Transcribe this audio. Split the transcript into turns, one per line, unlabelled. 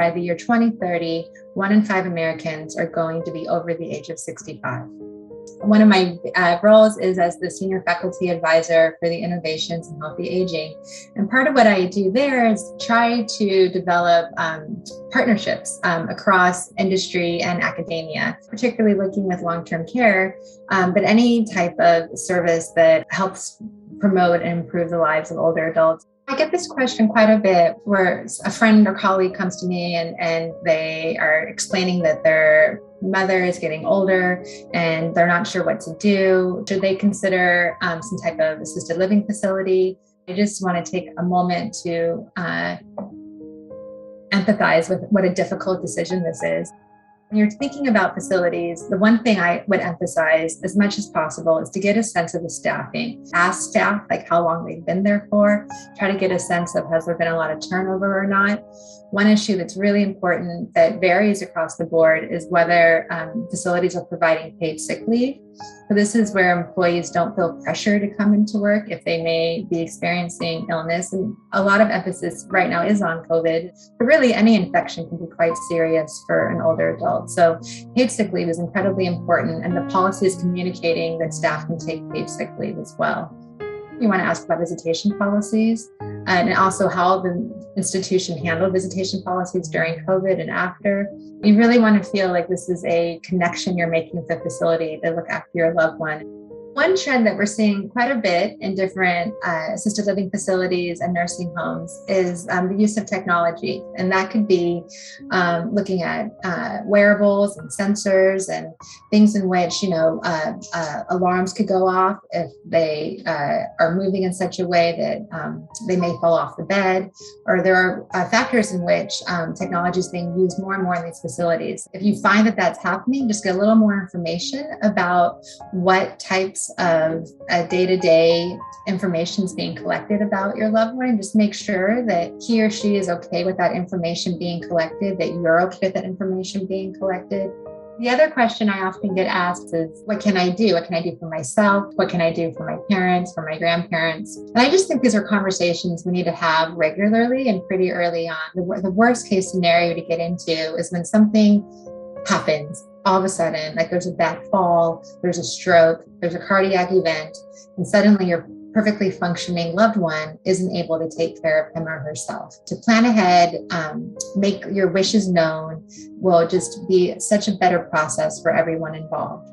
by the year 2030, 1 in 5 Americans are going to be over the age of 65. One of my roles is as the senior faculty advisor for the Innovations in Healthy Aging. And part of what I do there is try to develop partnerships across industry and academia, particularly looking with long-term care, but any type of service that helps promote and improve the lives of older adults. I get this question quite a bit where a friend or colleague comes to me and they are explaining that their mother is getting older and they're not sure what to do. Should they consider some type of assisted living facility? I just want to take a moment to empathize with what a difficult decision this is. When you're thinking about facilities, the one thing I would emphasize as much as possible is to get a sense of the staffing. Ask staff like how long they've been there for. Try to get a sense of has there been a lot of turnover or not. One issue that's really important that varies across the board is whether facilities are providing paid sick leave. So this is where employees don't feel pressure to come into work if they may be experiencing illness. And a lot of emphasis right now is on COVID, but really any infection can be quite serious for an older adult. So paid sick leave is incredibly important, and the policy is communicating that staff can take paid sick leave as well. You want to ask about visitation policies and also how the institution handled visitation policies during COVID and after. You really want to feel like this is a connection you're making with the facility to look after your loved one. One trend that we're seeing quite a bit in different assisted living facilities and nursing homes is the use of technology. And that could be looking at wearables and sensors and things in which, alarms could go off if they are moving in such a way that they may fall off the bed, or there are factors in which technology is being used more and more in these facilities. If you find that that's happening, just get a little more information about what types of day-to-day information is being collected about your loved one, and just make sure that he or she is okay with that information being collected, that you're okay with that information being collected. The other question I often get asked is, what can I do? What can I do for myself? What can I do for my parents, for my grandparents? And I just think these are conversations we need to have regularly and pretty early on. The worst case scenario to get into is when something happens all of a sudden, like there's a bad fall, there's a stroke, there's a cardiac event, and suddenly your perfectly functioning loved one isn't able to take care of him or herself. To plan ahead, make your wishes known will just be such a better process for everyone involved.